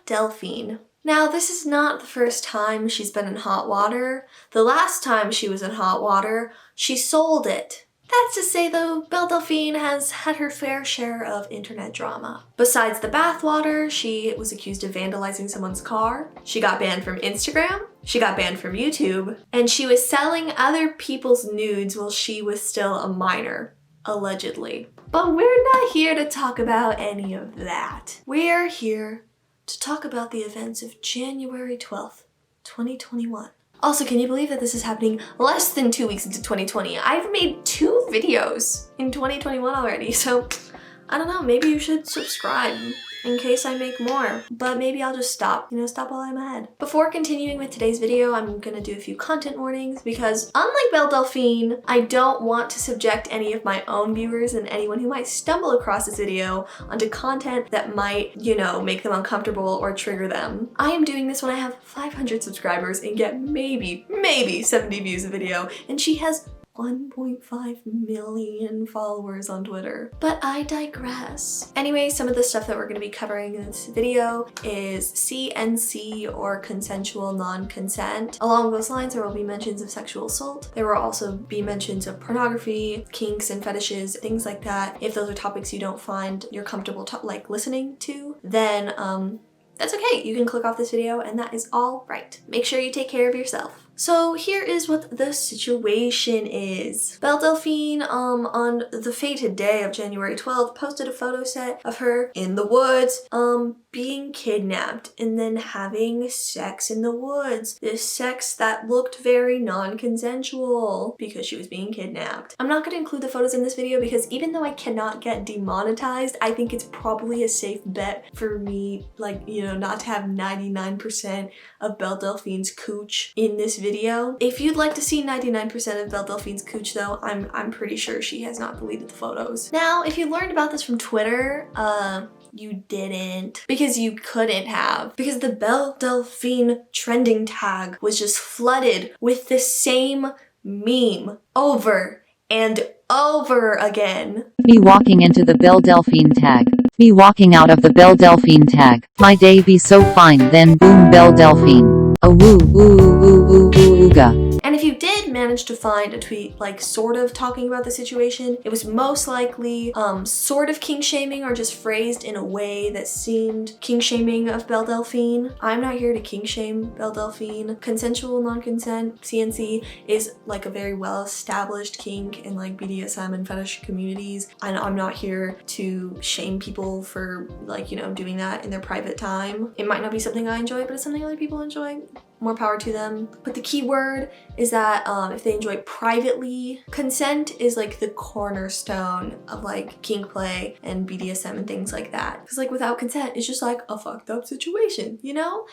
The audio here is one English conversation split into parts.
Delphine. Now, this is not the first time she's been in hot water. The last time she was in hot water, she sold it. That's to say though, Belle Delphine has had her fair share of internet drama. Besides the bathwater, she was accused of vandalizing someone's car, she got banned from Instagram, she got banned from YouTube, and she was selling other people's nudes while she was still a minor, allegedly. But we're not here to talk about any of that. We're here to talk about the events of January 12th, 2021. Also, can you believe that this is happening less than 2 weeks into 2020? I've made 2 videos in 2021 already, so I don't know, maybe you should subscribe in case I make more, but maybe I'll just stop while I'm ahead. Before continuing with today's video, I'm gonna do a few content warnings because unlike Belle Delphine, I don't want to subject any of my own viewers and anyone who might stumble across this video onto content that might, make them uncomfortable or trigger them. I am doing this when I have 500 subscribers and get maybe 70 views a video, and she has 1.5 million followers on Twitter. But I digress. Anyway, some of the stuff that we're going to be covering in this video is CNC, or consensual non-consent. Along those lines, there will be mentions of sexual assault. There will also be mentions of pornography, kinks and fetishes, things like that. If those are topics you don't find you're comfortable listening to, then that's okay. You can click off this video and that is all right. Make sure you take care of yourself. So here is what the situation is. Belle Delphine, on the fated day of January 12th, posted a photo set of her in the woods, being kidnapped and then having sex in the woods. This sex that looked very non-consensual because she was being kidnapped. I'm not going to include the photos in this video because even though I cannot get demonetized, I think it's probably a safe bet for me, not to have 99% of Belle Delphine's cooch in this video. If you'd like to see 99% of Belle Delphine's cooch though, I'm pretty sure she has not deleted the photos. Now, if you learned about this from Twitter, you didn't, because you couldn't have, because the Belle Delphine trending tag was just flooded with the same meme over and over again. Me walking into the Belle Delphine tag. Me walking out of the Belle Delphine tag. My day be so fine, then boom, Belle Delphine. A woo, ooh, ooh, ooh, ooh, ooga. And if you did manage to find a tweet sort of talking about the situation, it was most likely sort of kink shaming or just phrased in a way that seemed kink shaming of Belle Delphine. I'm not here to kink shame Belle Delphine. Consensual non-consent, CNC, is a very well established kink in BDSM and fetish communities, and I'm not here to shame people for doing that in their private time. It might not be something I enjoy, but it's something other people enjoy. More power to them. But the key word is that if they enjoy privately, consent is the cornerstone of kink play and BDSM and things like that. Because without consent, it's just a fucked up situation,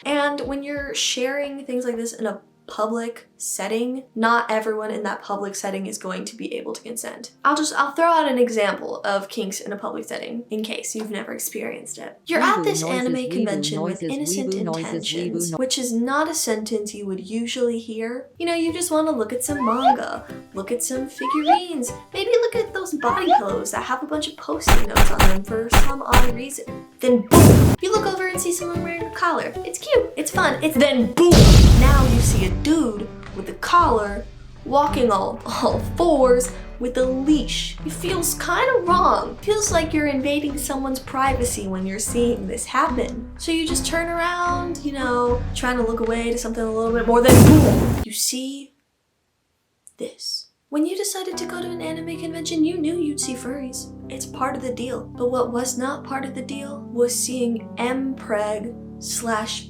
And when you're sharing things like this in a public setting, not everyone in that public setting is going to be able to consent. I'll throw out an example of kinks in a public setting in case you've never experienced it. You're at this anime convention with innocent intentions, which is not a sentence you would usually hear. You just want to look at some manga, look at some figurines, maybe look at those body pillows that have a bunch of post-it notes on them for some odd reason. Then boom, you look over and see someone wearing a collar. It's cute, it's fun, then boom, now you see a dude with a collar walking all fours with a leash. It feels kind of wrong. It feels like you're invading someone's privacy when you're seeing this happen. So you just turn around, trying to look away to something a little bit more, then boom, you see this. When you decided to go to an anime convention, you knew you'd see furries. It's part of the deal. But what was not part of the deal was seeing mpreg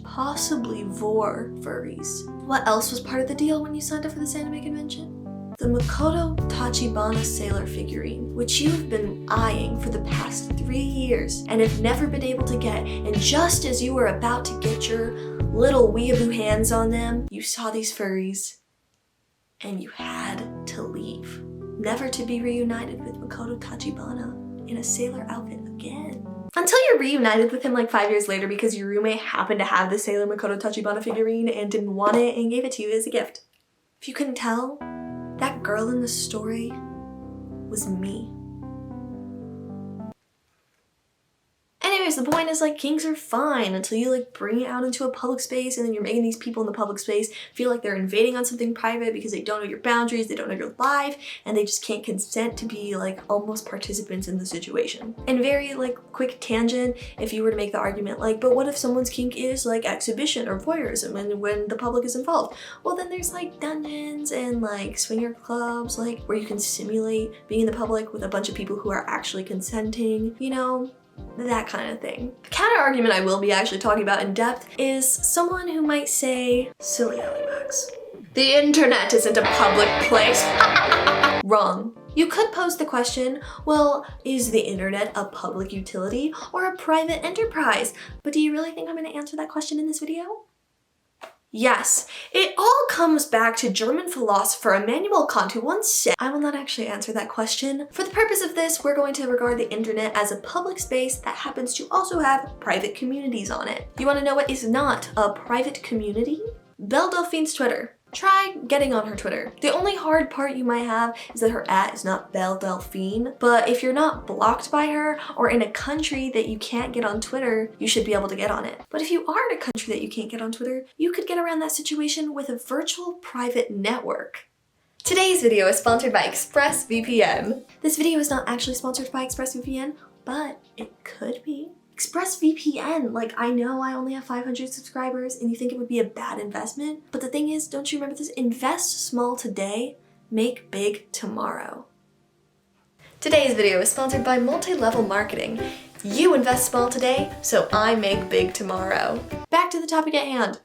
/ possibly vor furries. What else was part of the deal when you signed up for this anime convention? The Makoto Tachibana sailor figurine, which you've been eyeing for the past 3 years and have never been able to get, and just as you were about to get your little weeaboo hands on them, you saw these furries and you had to leave, never to be reunited with Makoto Tachibana in a sailor outfit again. Until you're reunited with him 5 years later because your roommate happened to have the Sailor Makoto Tachibana figurine and didn't want it and gave it to you as a gift. If you couldn't tell, that girl in the story was me. Anyways, the point is like kinks are fine until you like bring it out into a public space, and then you're making these people in the public space feel like they're invading on something private because they don't know your boundaries, they don't know your life, and they just can't consent to be like almost participants in the situation. And very like quick tangent, if you were to make the argument like, but what if someone's kink is like exhibition or voyeurism and when the public is involved? Well, then there's like dungeons and like swinger clubs, like where you can simulate being in the public with a bunch of people who are actually consenting, you know, that kind of thing. The counter argument I will be actually talking about in depth is someone who might say, silly alewags, the internet isn't a public place. Wrong. You could pose the question, well, is the internet a public utility or a private enterprise? But do you really think I'm going to answer that question in this video? Yes, it all comes back to German philosopher Immanuel Kant, who once said, I will not actually answer that question. For the purpose of this, we're going to regard the internet as a public space that happens to also have private communities on it. You want to know what is not a private community? Belle Delphine's Twitter. Try getting on her Twitter. The only hard part you might have is that her @ is not Belle Delphine, but if you're not blocked by her or in a country that you can't get on Twitter, you should be able to get on it. But if you are in a country that you can't get on Twitter, you could get around that situation with a virtual private network. Today's video is sponsored by ExpressVPN. This video is not actually sponsored by ExpressVPN, but it could be. ExpressVPN, like I know I only have 500 subscribers and you think it would be a bad investment, but the thing is, don't you remember this? Invest small today, make big tomorrow. Today's video is sponsored by Multi-Level Marketing. You invest small today, so I make big tomorrow. Back to the topic at hand.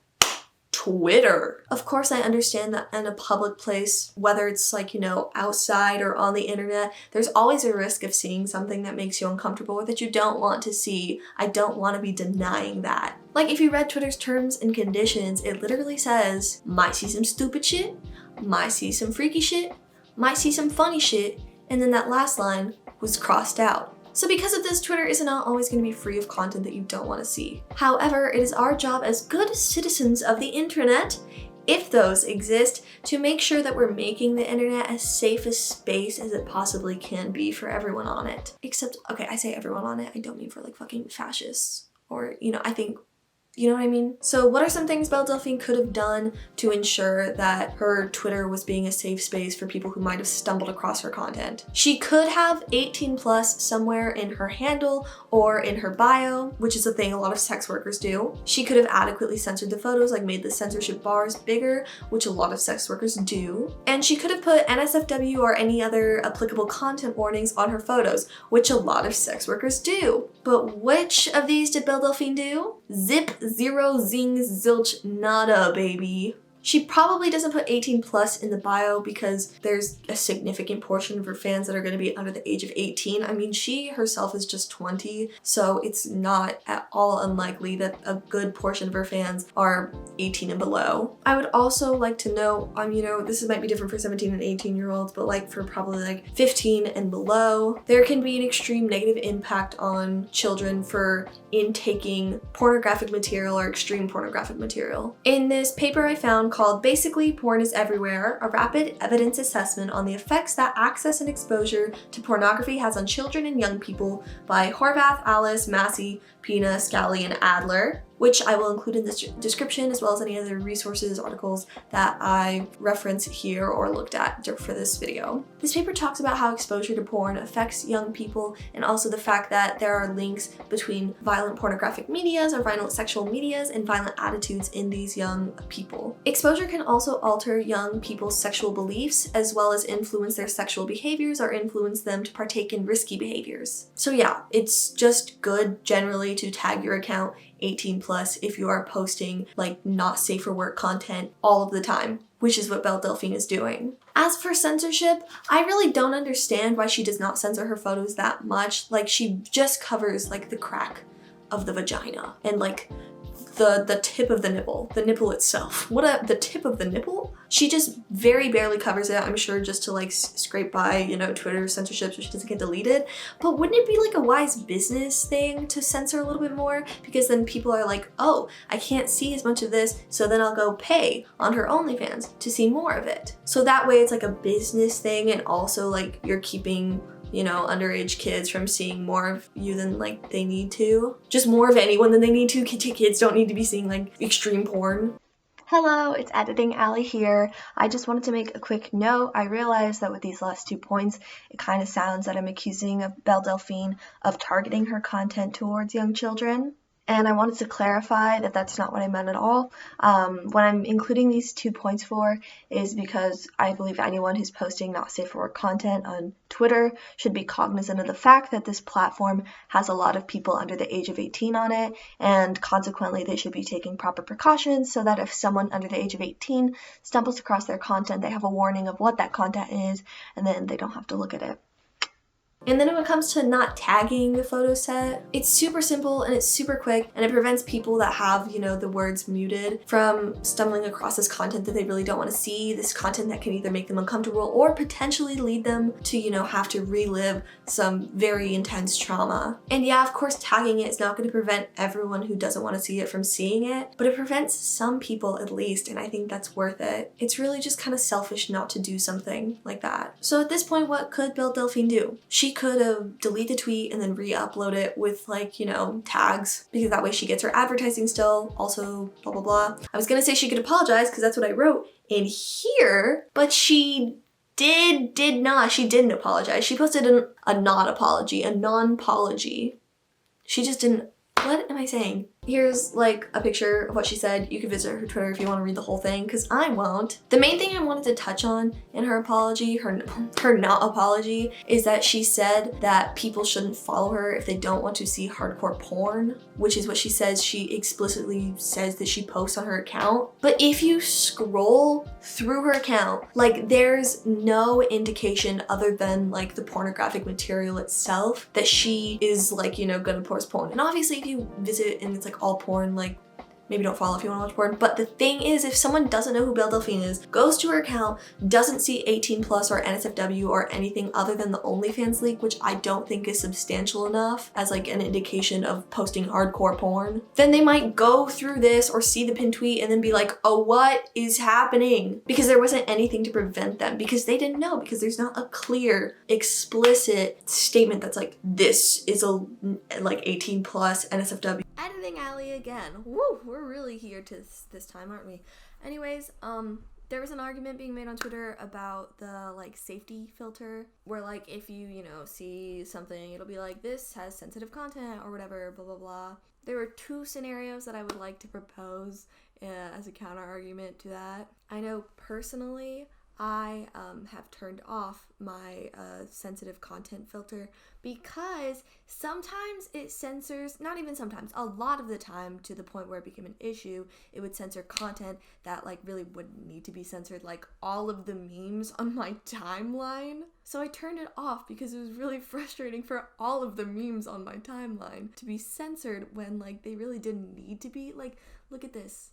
Twitter. Of course, I understand that in a public place, whether it's like, you know, outside or on the internet, there's always a risk of seeing something that makes you uncomfortable or that you don't want to see. I don't want to be denying that. Like if you read Twitter's terms and conditions, it literally says, might see some stupid shit, might see some freaky shit, might see some funny shit, and then that last line was crossed out. So because of this, Twitter is not always going to be free of content that you don't want to see. However, it is our job as good citizens of the internet, if those exist, to make sure that we're making the internet as safe a space as it possibly can be for everyone on it. Except, okay, I say everyone on it, I don't mean for like fucking fascists or, you know, I think, you know what I mean? So what are some things Belle Delphine could have done to ensure that her Twitter was being a safe space for people who might have stumbled across her content? She could have 18 plus somewhere in her handle or in her bio, which is a thing a lot of sex workers do. She could have adequately censored the photos, like made the censorship bars bigger, which a lot of sex workers do. And she could have put NSFW or any other applicable content warnings on her photos, which a lot of sex workers do. But which of these did Belle Delphine do? Zip, zero, zing, zilch, nada, baby. She probably doesn't put 18 plus in the bio because there's a significant portion of her fans that are going to be under the age of 18. I mean, she herself is just 20, so it's not at all unlikely that a good portion of her fans are 18 and below. I would also like to know, you know, this might be different for 17 and 18-year-olds, but like for probably like 15 and below, there can be an extreme negative impact on children for intaking pornographic material or extreme pornographic material. In this paper I found called Basically Porn is Everywhere, a rapid evidence assessment on the effects that access and exposure to pornography has on children and young people by Horvath, Alice, Massey, Pina, Scally, and Adler, which I will include in this description as well as any other resources, articles that I reference here or looked at for this video. This paper talks about how exposure to porn affects young people and also the fact that there are links between violent pornographic medias or violent sexual medias and violent attitudes in these young people. Exposure can also alter young people's sexual beliefs as well as influence their sexual behaviors or influence them to partake in risky behaviors. So yeah, it's just good generally to tag your account 18 plus if you are posting like not safe for work content all of the time, which is what Belle Delphine is doing. As for censorship, I really don't understand why she does not censor her photos that much. Like she just covers like the crack of the vagina and like the tip of the nipple itself. The tip of the nipple? She just very barely covers it, I'm sure just to like scrape by, you know, Twitter censorship so she doesn't get deleted. But wouldn't it be like a wise business thing to censor a little bit more? Because then people are like, oh, I can't see as much of this, so then I'll go pay on her OnlyFans to see more of it. So that way it's like a business thing and also like you're keeping you know, underage kids from seeing more of you than like they need to. Just more of anyone than they need to. Kids don't need to be seeing like extreme porn. Hello, it's Editing Allie here. I just wanted to make a quick note. I realized that with these last 2 points, it kind of sounds that I'm accusing of Belle Delphine of targeting her content towards young children. And I wanted to clarify that that's not what I meant at all. What I'm including these 2 points for is because I believe anyone who's posting not safe for work content on Twitter should be cognizant of the fact that this platform has a lot of people under the age of 18 on it, and consequently they should be taking proper precautions so that if someone under the age of 18 stumbles across their content, they have a warning of what that content is, and then they don't have to look at it. And then when it comes to not tagging the photo set, it's super simple and it's super quick, and it prevents people that have, you know, the words muted from stumbling across this content that they really don't want to see, this content that can either make them uncomfortable or potentially lead them to, you know, have to relive some very intense trauma. And yeah, of course, tagging it is not going to prevent everyone who doesn't want to see it from seeing it, but it prevents some people at least, and I think that's worth it. It's really just kind of selfish not to do something like that. So at this point, what could Belle Delphine do? She could have deleted the tweet and then re-upload it with like, you know, tags, because that way she gets her advertising still, also blah blah blah. I was gonna say she could apologize because that's what I wrote in here, but she did not. She didn't apologize. She posted a not apology, a non-apology. She just didn't. What am I saying? Here's like a picture of what she said. You can visit her Twitter if you want to read the whole thing, because I won't. The main thing I wanted to touch on in her apology, her not apology, is that she said that people shouldn't follow her if they don't want to see hardcore porn, which is what she says. She explicitly says that she posts on her account. But if you scroll through her account, like there's no indication other than like the pornographic material itself that she is like, you know, gonna post porn. And obviously if you visit and it's like all porn, like maybe don't follow if you want to watch porn. But the thing is, if someone doesn't know who Belle Delphine is, goes to her account, doesn't see 18 plus or NSFW or anything other than the OnlyFans leak, which I don't think is substantial enough as like an indication of posting hardcore porn, then they might go through this or see the pinned tweet and then be like, oh, what is happening? Because there wasn't anything to prevent them, because they didn't know, because there's not a clear, explicit statement that's like, this is a like 18 plus NSFW. Editing Allie again. Woo, we're really here to this time, aren't we? Anyways, there was an argument being made on Twitter about the like safety filter, where like if you know, see something, it'll be like, this has sensitive content or whatever, blah blah blah. There were 2 scenarios that I would like to propose as a counter argument to that. I know personally I have turned off my sensitive content filter because sometimes it censors, not even sometimes, a lot of the time, to the point where it became an issue, it would censor content that like really wouldn't need to be censored, like all of the memes on my timeline. So I turned it off because it was really frustrating for all of the memes on my timeline to be censored when like they really didn't need to be. Like, look at this.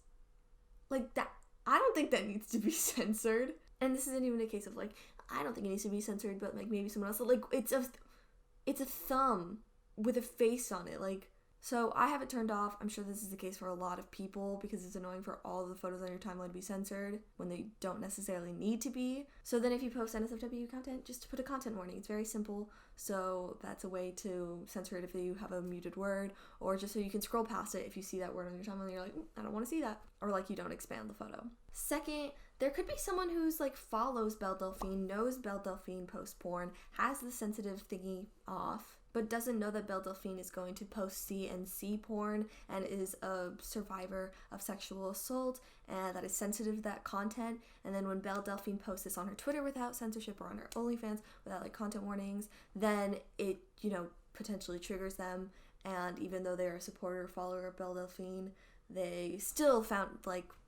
Like that, I don't think that needs to be censored. And this isn't even a case of like, I don't think it needs to be censored, but like maybe someone else, like it's a thumb with a face on it. Like, so I have it turned off. I'm sure this is the case for a lot of people because it's annoying for all of the photos on your timeline to be censored when they don't necessarily need to be. So then if you post NSFW content, just put a content warning. It's very simple. So that's a way to censor it if you have a muted word, or just so you can scroll past it if you see that word on your timeline and you're like, I don't want to see that. Or like you don't expand the photo. Second, there could be someone who's like follows Belle Delphine, knows Belle Delphine posts porn, has the sensitive thingy off, but doesn't know that Belle Delphine is going to post CNC porn and is a survivor of sexual assault and that is sensitive to that content. And then when Belle Delphine posts this on her Twitter without censorship or on her OnlyFans without like content warnings, then it, you know, potentially triggers them. And even though they're a supporter or follower of Belle Delphine, they still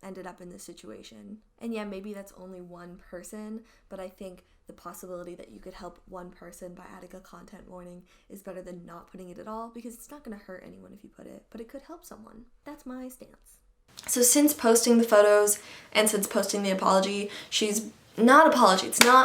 ended up in this situation. And yeah, maybe that's only one person, but I think the possibility that you could help one person by adding a content warning is better than not putting it at all, because it's not going to hurt anyone if you put it, but it could help someone. That's my stance. So since posting the photos and since posting the apology, it's not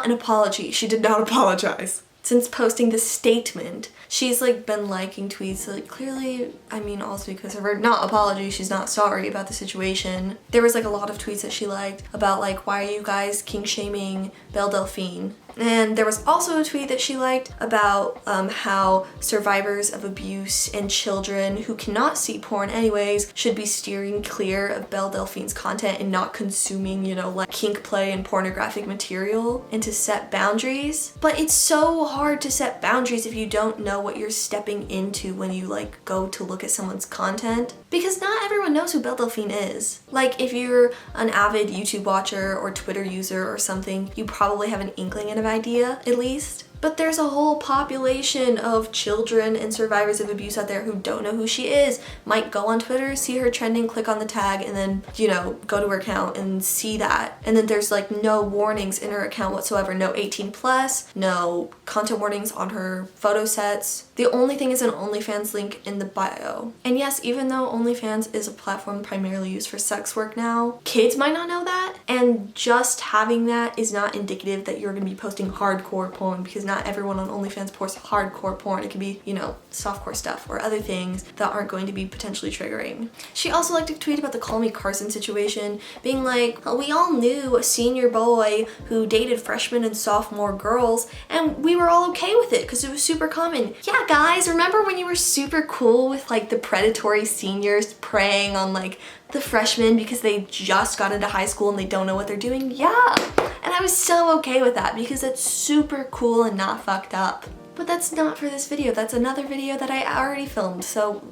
an apology. She did not apologize. Since posting the statement, she's like been liking tweets, so like clearly, I mean, also because of her not apology, she's not sorry about the situation. There was like a lot of tweets that she liked about like, why are you guys king shaming Belle Delphine? And there was also a tweet that she liked about how survivors of abuse and children who cannot see porn anyways should be steering clear of Belle Delphine's content and not consuming, you know, like kink play and pornographic material, and to set boundaries. But it's so hard to set boundaries if you don't know what you're stepping into when you like go to look at someone's content, because not everyone knows who Belle Delphine is. Like if you're an avid YouTube watcher or Twitter user or something, you probably have an inkling and an idea at least. But there's a whole population of children and survivors of abuse out there who don't know who she is, might go on Twitter, see her trending, click on the tag, and then, you know, go to her account and see that. And then there's like no warnings in her account whatsoever, no 18 plus, no content warnings on her photo sets. The only thing is an OnlyFans link in the bio. And yes, even though OnlyFans is a platform primarily used for sex work now, kids might not know that, and just having that is not indicative that you're gonna be posting hardcore porn, because not everyone on OnlyFans posts hardcore porn. It can be, you know, softcore stuff or other things that aren't going to be potentially triggering. She also liked to tweet about the Call Me Carson situation, being like, well, we all knew a senior boy who dated freshman and sophomore girls, and we were all okay with it because it was super common. Yeah, guys, remember when you were super cool with like the predatory seniors preying on like the freshmen because they just got into high school and they don't know what they're doing? Yeah, and I was so okay with that because it's super cool and not fucked up. But that's not for this video. That's another video that I already filmed, so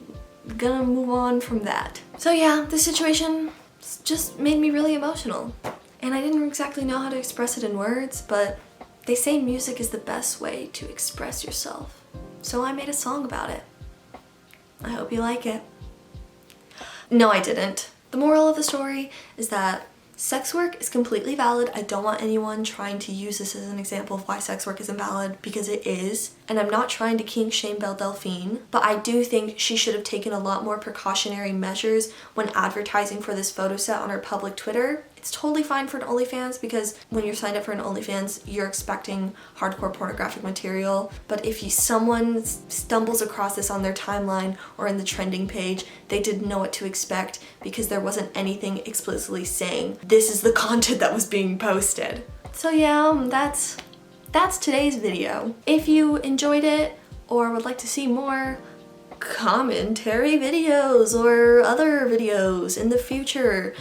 I'm gonna move on from that. So yeah, this situation just made me really emotional, and I didn't exactly know how to express it in words, but they say music is the best way to express yourself. So I made a song about it. I hope you like it. No, I didn't. The moral of the story is that sex work is completely valid. I don't want anyone trying to use this as an example of why sex work is invalid, because it is. And I'm not trying to kink shame Belle Delphine, but I do think she should have taken a lot more precautionary measures when advertising for this photo set on her public Twitter. It's totally fine for an OnlyFans because when you're signed up for an OnlyFans, you're expecting hardcore pornographic material. But if someone stumbles across this on their timeline or in the trending page, they didn't know what to expect because there wasn't anything explicitly saying this is the content that was being posted. So yeah, that's today's video. If you enjoyed it or would like to see more commentary videos or other videos in the future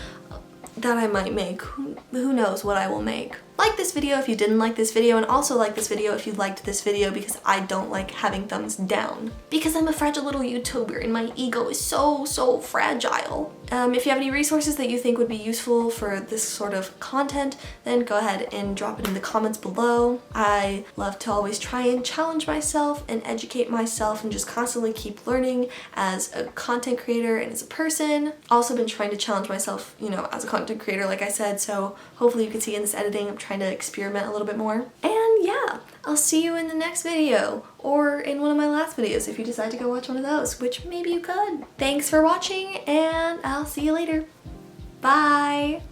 that I might make, who knows what I will make. Like this video if you didn't like this video, and also like this video if you liked this video, because I don't like having thumbs down. Because I'm a fragile little YouTuber and my ego is so fragile. If you have any resources that you think would be useful for this sort of content, then go ahead and drop it in the comments below. I love to always try and challenge myself and educate myself and just constantly keep learning as a content creator and as a person. Also been trying to challenge myself, you know, as a content creator, like I said, so hopefully you can see in this editing I'm trying to experiment a little bit more. And yeah, I'll see you in the next video, or in one of my last videos if you decide to go watch one of those, which maybe you could. Thanks for watching, and I'll see you later. Bye!